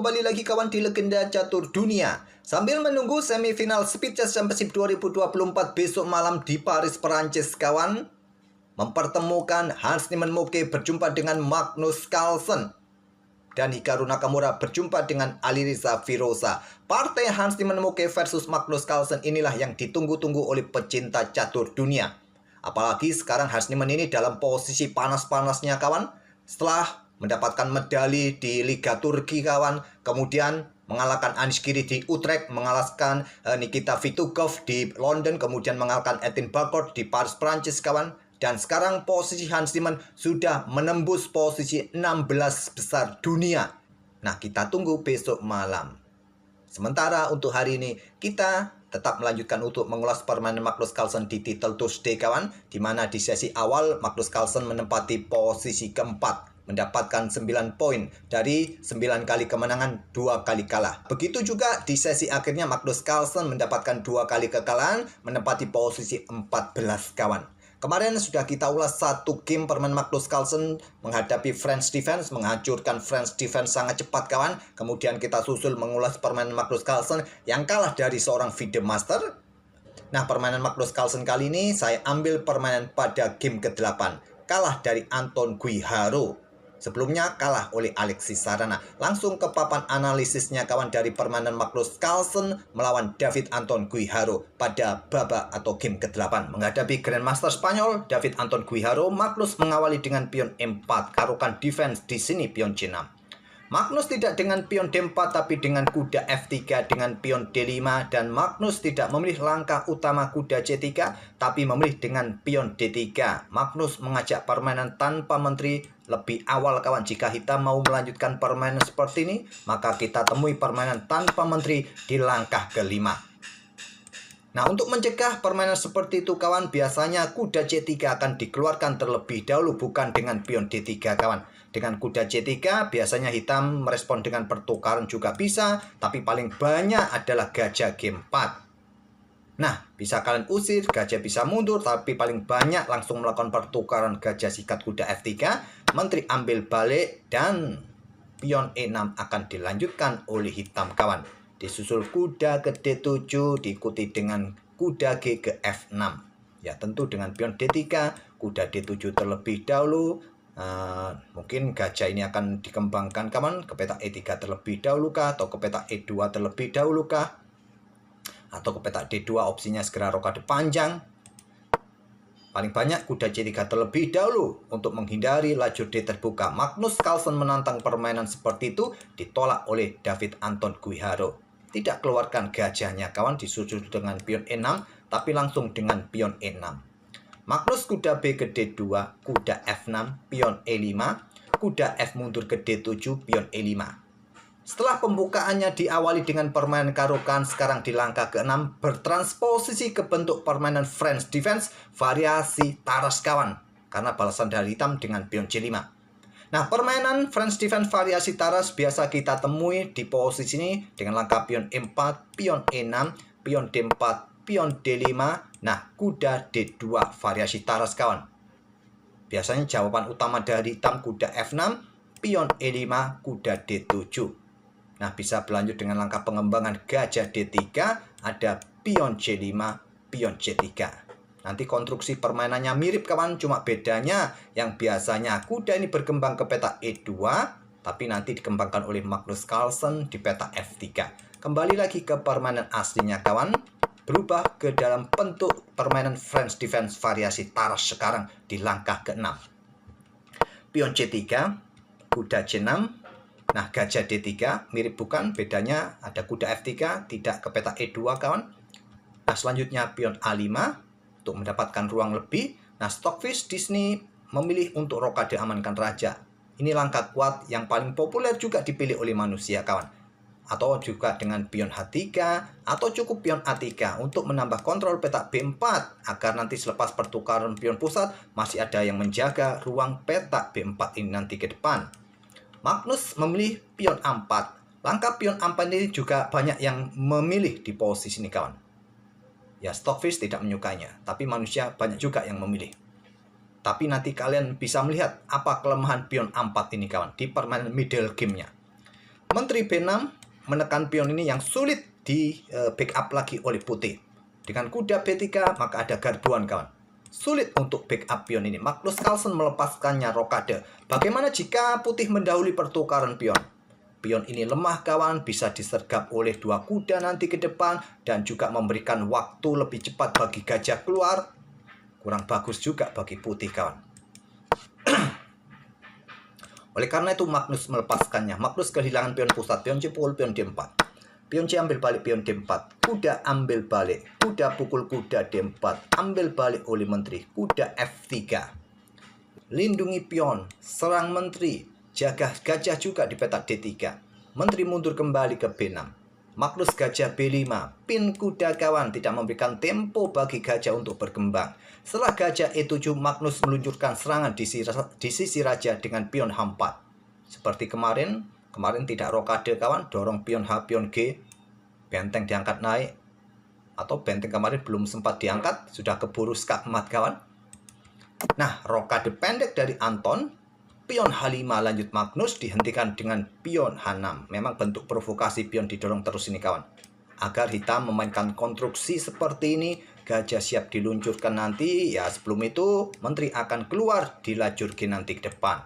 kembali lagi kawan di Legenda Catur Dunia. Sambil menunggu semifinal Speed Chess Championship 2024 besok malam di Paris, Perancis kawan, mempertemukan Hans Niemann Moke berjumpa dengan Magnus Carlsen dan Hikaru Nakamura berjumpa dengan Alireza Firoza. Partai Hans Niemann Moke versus Magnus Carlsen inilah yang ditunggu-tunggu oleh pecinta catur dunia. Apalagi sekarang Hans Niemann ini dalam posisi panas-panasnya kawan, setelah mendapatkan medali di Liga Turki kawan, kemudian mengalahkan Anish Giri di Utrecht, mengalahkan Nikita Vitugov di London, kemudian mengalahkan Edin Barcode di Paris, Prancis kawan. Dan sekarang posisi Hans Niemann sudah menembus posisi 16 besar dunia. Nah, kita tunggu besok malam. Sementara untuk hari ini kita tetap melanjutkan untuk mengulas permainan Magnus Carlsen di Title Tuesday kawan, di mana di sesi awal Magnus Carlsen menempati posisi keempat, mendapatkan 9 poin dari 9 kali kemenangan, 2 kali kalah. Begitu juga di sesi akhirnya Magnus Carlsen mendapatkan 2 kali kekalahan, menempati posisi 14 kawan. Kemarin sudah kita ulas satu game permainan Magnus Carlsen menghadapi French Defense, menghancurkan French Defense sangat cepat kawan. Kemudian kita susul mengulas permainan Magnus Carlsen yang kalah dari seorang FIDE Master. Nah, permainan Magnus Carlsen kali ini saya ambil permainan pada game ke-8. Kalah dari Anton Guiharo. Sebelumnya kalah oleh Alexis Sarana. Langsung ke papan analisisnya kawan dari permainan Magnus Carlsen melawan David Anton Guiharo pada babak atau game ke-8. Menghadapi Grandmaster Spanyol David Anton Guiharo, Magnus mengawali dengan pion E4, karukan defense di sini pion C6. Magnus tidak dengan pion D4 tapi dengan kuda F3 dengan pion D5, dan Magnus tidak memilih langkah utama kuda C3 tapi memilih dengan pion D3. Magnus mengajak permainan tanpa menteri lebih awal kawan. Jika hitam mau melanjutkan permainan seperti ini, maka kita temui permainan tanpa menteri di langkah ke-5. Nah, untuk mencegah permainan seperti itu kawan, biasanya kuda C3 akan dikeluarkan terlebih dahulu, bukan dengan pion D3 kawan. Dengan kuda C3 biasanya hitam merespon dengan pertukaran juga bisa, tapi paling banyak adalah gajah G4. Nah, bisa kalian usir, gajah bisa mundur, tapi paling banyak langsung melakukan pertukaran gajah sikat kuda F3, menteri ambil balik, dan pion E6 akan dilanjutkan oleh hitam kawan. Disusul kuda ke D7, diikuti dengan kuda G ke F6. Ya, tentu dengan pion D3, kuda D7 terlebih dahulu. Mungkin gajah ini akan dikembangkan kawan ke petak E3 terlebih dahulu kah, atau ke petak E2 terlebih dahulu kah, atau ke petak D2 opsinya segera rokade panjang. Paling banyak kuda C3 terlebih dahulu untuk menghindari lajur D terbuka. Magnus Carlsen menantang permainan seperti itu, ditolak oleh David Anton Guiharo. Tidak keluarkan gajahnya kawan, disusul dengan pion E6 tapi langsung dengan pion E6. Magnus kuda B ke D2, kuda F6, pion E5, kuda F mundur ke D7, pion E5. Setelah pembukaannya diawali dengan permainan karukan, sekarang di langkah ke-6 bertransposisi ke bentuk permainan French Defense variasi taras kawan, karena balasan dari hitam dengan pion C5. Nah, permainan French Defense variasi taras biasa kita temui di posisi ini dengan langkah pion E4, pion E6, pion D4, pion D5, nah kuda D2 variasi taras kawan. Biasanya jawaban utama dari hitam kuda F6, pion E5, kuda D7. Nah, bisa berlanjut dengan langkah pengembangan gajah D3, ada pion C5, pion C3. Nanti konstruksi permainannya mirip kawan, cuma bedanya yang biasanya kuda ini berkembang ke petak E2, tapi nanti dikembangkan oleh Magnus Carlsen di petak F3. Kembali lagi ke permainan aslinya kawan, berubah ke dalam bentuk permainan French Defense variasi taras sekarang di langkah ke-6. Pion C3, kuda C6, nah gajah D3, mirip bukan? Bedanya ada kuda F3, tidak ke petak E2 kawan. Nah, selanjutnya pion A5 untuk mendapatkan ruang lebih. Nah, Stockfish di sini memilih untuk rokade amankan raja. Ini langkah kuat yang paling populer juga dipilih oleh manusia kawan. Atau juga dengan pion H3, atau cukup pion A3 untuk menambah kontrol petak B4 agar nanti selepas pertukaran pion pusat masih ada yang menjaga ruang petak B4 ini nanti ke depan. Magnus memilih pion A4. Langkah pion A4 ini juga banyak yang memilih di posisi ini kawan. Ya, Stockfish tidak menyukainya, tapi manusia banyak juga yang memilih. Tapi nanti kalian bisa melihat apa kelemahan pion A4 ini kawan di permainan middle game-nya. Menteri B6 menekan pion ini yang sulit di backup lagi oleh putih. Dengan kuda B3 maka ada garbuan kawan. Sulit untuk backup pion ini. Magnus Carlsen melepaskannya rokade. Bagaimana jika putih mendahului pertukaran pion? Pion ini lemah kawan, bisa disergap oleh dua kuda nanti ke depan dan juga memberikan waktu lebih cepat bagi gajah keluar. Kurang bagus juga bagi putih kawan. Oleh karena itu Magnus melepaskannya. Magnus kehilangan pion pusat, pion C pukul pion D4. Pion C ambil balik pion D4. Kuda ambil balik. Kuda pukul kuda D4. Ambil balik oleh menteri. Kuda F3. Lindungi pion. Serang menteri. Jaga gajah juga di petak D3. Menteri mundur kembali ke B6. Magnus gajah B5. Pin kuda kawan tidak memberikan tempo bagi gajah untuk berkembang. Setelah gajah E7, Magnus meluncurkan serangan di sisi raja dengan pion H4. Seperti kemarin tidak rokade kawan, dorong pion H, pion G, benteng diangkat naik. Atau benteng kemarin belum sempat diangkat, sudah keburu skakmat kawan. Nah, rokade pendek dari Anton, pion H5 lanjut Magnus dihentikan dengan pion H6. Memang bentuk provokasi pion didorong terus ini kawan. Agar hitam memainkan konstruksi seperti ini, gajah siap diluncurkan nanti. Ya sebelum itu menteri akan keluar di lajur G nanti ke depan.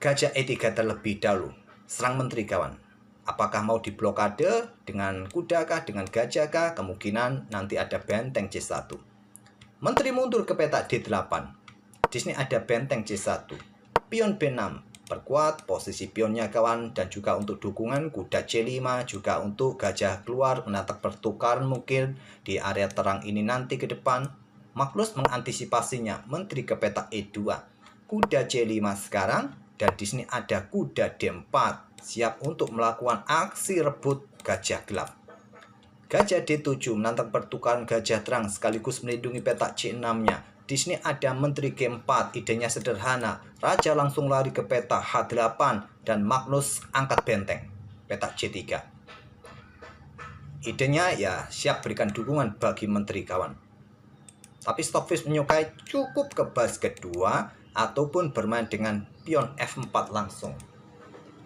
Gajah E3 terlebih dahulu. Serang menteri kawan. Apakah mau diblokade dengan kuda kah, dengan gajah kah? Kemungkinan nanti ada benteng C1. Menteri mundur ke petak D8. Di sini ada benteng C1. Pion B6. Perkuat posisi pionnya kawan, dan juga untuk dukungan kuda C5, juga untuk gajah keluar menatap pertukaran mungkin di area terang ini nanti ke depan. Magnus mengantisipasinya, menteri ke petak E2. Kuda C5 sekarang, dan di sini ada kuda D4 siap untuk melakukan aksi rebut gajah gelap. Gajah D7 menantang pertukaran gajah terang sekaligus melindungi petak C6-nya. Di sini ada menteri G4, idenya sederhana. Raja langsung lari ke petak H8 dan Magnus angkat benteng, petak C3. Idenya ya siap berikan dukungan bagi menteri kawan. Tapi Stockfish menyukai cukup ke baris kedua ataupun bermain dengan pion F4 langsung.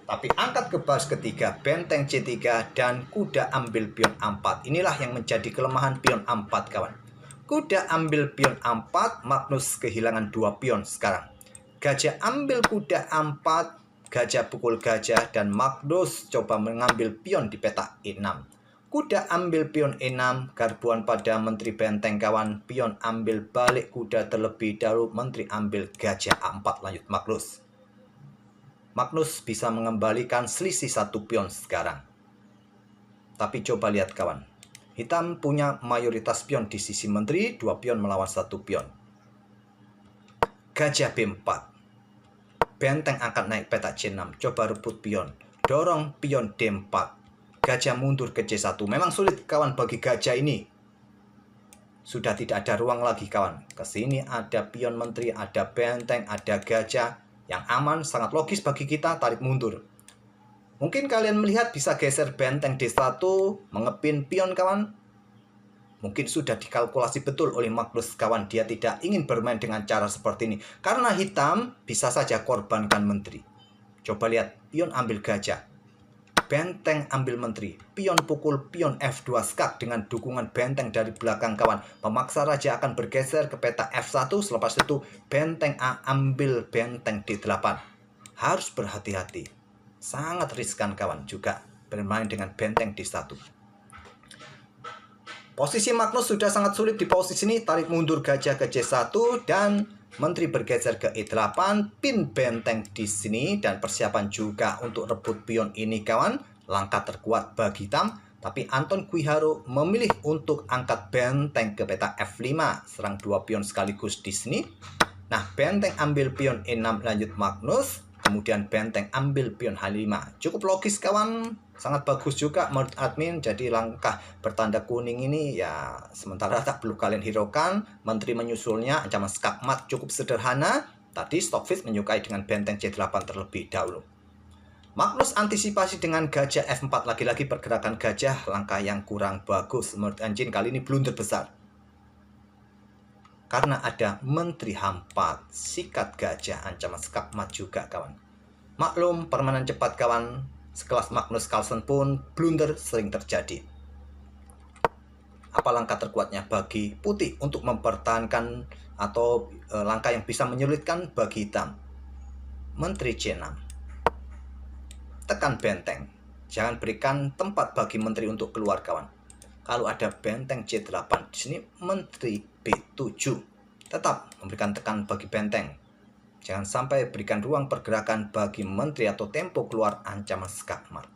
Tapi angkat ke baris ketiga, benteng C3 dan kuda ambil pion A4. Inilah yang menjadi kelemahan pion A4 kawan. Kuda ambil pion A4, Magnus kehilangan 2 pion sekarang. Gajah ambil kuda A4, gajah pukul gajah, dan Magnus coba mengambil pion di petak E6. Kuda ambil pion E6, garbuan pada menteri benteng kawan. Pion ambil balik kuda terlebih dahulu, menteri ambil gajah A4 lanjut Magnus. Magnus bisa mengembalikan selisih 1 pion sekarang. Tapi coba lihat kawan. Hitam punya mayoritas pion di sisi menteri, 2 pion melawan 1 pion. Gajah B4. Benteng akan naik petak C6, coba rebut pion. Dorong pion D4. Gajah mundur ke C1. Memang sulit kawan bagi gajah ini. Sudah tidak ada ruang lagi kawan. Kesini ada pion menteri, ada benteng, ada gajah. Yang aman, sangat logis bagi kita, tarik mundur. Mungkin kalian melihat bisa geser benteng D1, mengepin pion kawan. Mungkin sudah dikalkulasi betul oleh Magnus kawan. Dia tidak ingin bermain dengan cara seperti ini. Karena hitam bisa saja korbankan menteri. Coba lihat, pion ambil gajah. Benteng ambil menteri. Pion pukul pion F2 skak dengan dukungan benteng dari belakang kawan. Memaksa raja akan bergeser ke petak F1. Selepas itu benteng A ambil benteng D8. Harus berhati-hati. Sangat riskan kawan juga bermain dengan benteng D1. Posisi Magnus sudah sangat sulit di posisi ini. Tarik mundur gajah ke C1 dan menteri bergeser ke E8. Pin benteng di sini dan persiapan juga untuk rebut pion ini kawan. Langkah terkuat bagi hitam. Tapi Anton Kuiharo memilih untuk angkat benteng ke petak F5. Serang 2 pion sekaligus di sini. Nah, benteng ambil pion E6 lanjut Magnus. Kemudian benteng ambil pion H5. Cukup logis kawan. Sangat bagus juga menurut admin. Jadi langkah bertanda kuning ini ya sementara tak perlu kalian hiraukan. Menteri menyusulnya, ancaman skakmat cukup sederhana. Tadi Stockfish menyukai dengan benteng C8 terlebih dahulu. Magnus antisipasi dengan gajah F4. Lagi-lagi pergerakan gajah, langkah yang kurang bagus. Menurut engine kali ini blunder besar. Karena ada menteri H4, sikat gajah, ancaman skakmat juga kawan. Maklum, permainan cepat kawan sekelas Magnus Carlsen pun blunder sering terjadi. Apa langkah terkuatnya bagi putih untuk mempertahankan atau langkah yang bisa menyulitkan bagi hitam? Menteri C6. Tekan benteng. Jangan berikan tempat bagi menteri untuk keluar kawan. Kalau ada benteng C8 di sini, menteri B7 tetap memberikan tekan bagi benteng. Jangan sampai berikan ruang pergerakan bagi menteri atau tempo keluar ancaman skakmat.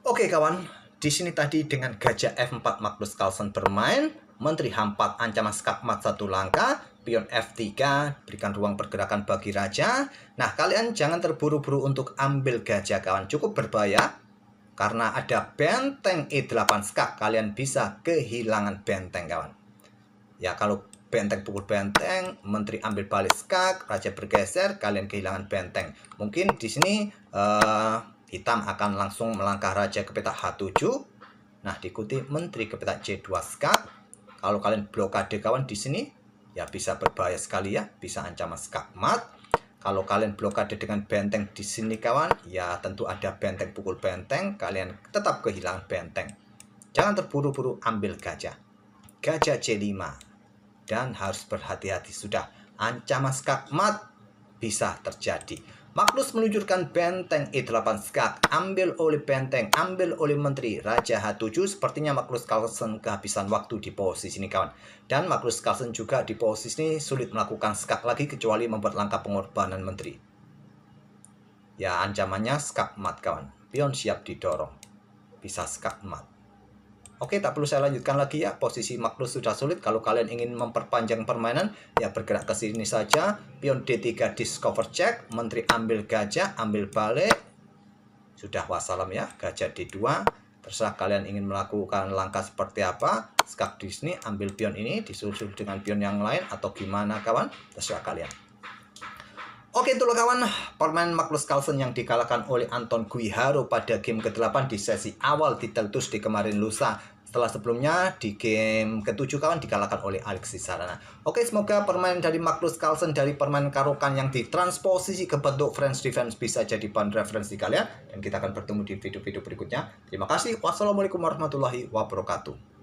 Oke kawan, di sini tadi dengan gajah F4 Magnus Carlsen bermain, menteri H4 ancaman skakmat 1 langkah, pion F3 berikan ruang pergerakan bagi raja. Nah, kalian jangan terburu-buru untuk ambil gajah kawan, cukup berbahaya. Karena ada benteng E8 skak, kalian bisa kehilangan benteng kawan. Ya, kalau benteng pukul benteng, menteri ambil balik skak, raja bergeser, kalian kehilangan benteng. Mungkin di sini hitam akan langsung melangkah raja ke petak H7. Nah, diikuti menteri ke petak C2 skak. Kalau kalian blokade kawan di sini, ya bisa berbahaya sekali ya, bisa ancaman skakmat. Kalau kalian blokade dengan benteng di sini kawan, ya tentu ada benteng pukul benteng, kalian tetap kehilangan benteng. Jangan terburu-buru ambil gajah. Gajah C5. Dan harus berhati-hati sudah. Ancaman skakmat bisa terjadi. Magnus meluncurkan benteng E8 skak, ambil oleh benteng, ambil oleh menteri, raja H7. Sepertinya Magnus Carlsen kehabisan waktu di posisi ini kawan. Dan Magnus Carlsen juga di posisi ini sulit melakukan skak lagi kecuali membuat langkah pengorbanan menteri. Ya, ancamannya skakmat kawan. Pion siap didorong. Bisa skakmat. Oke, tak perlu saya lanjutkan lagi ya. Posisi Magnus sudah sulit. Kalau kalian ingin memperpanjang permainan, ya bergerak ke sini saja. Pion D3 discover check. Menteri ambil gajah, ambil balik. Sudah wassalam ya. Gajah D2. Terserah kalian ingin melakukan langkah seperti apa. Skak di sini, ambil pion ini, disusul dengan pion yang lain atau gimana kawan. Terserah kalian. Oke, itulah kawan permainan Magnus Carlsen yang dikalahkan oleh Anton Guiharo pada game ke-8 di sesi awal Title Tuesday kemarin lusa. Setelah sebelumnya di game ke-7 kawan dikalahkan oleh Alexis Sarana. Oke, semoga permainan dari Magnus Carlsen dari permainan Caro-Kann yang ditransposisi ke bentuk French defense bisa jadi bahan referensi kalian. Dan kita akan bertemu di video-video berikutnya. Terima kasih. Wassalamualaikum warahmatullahi wabarakatuh.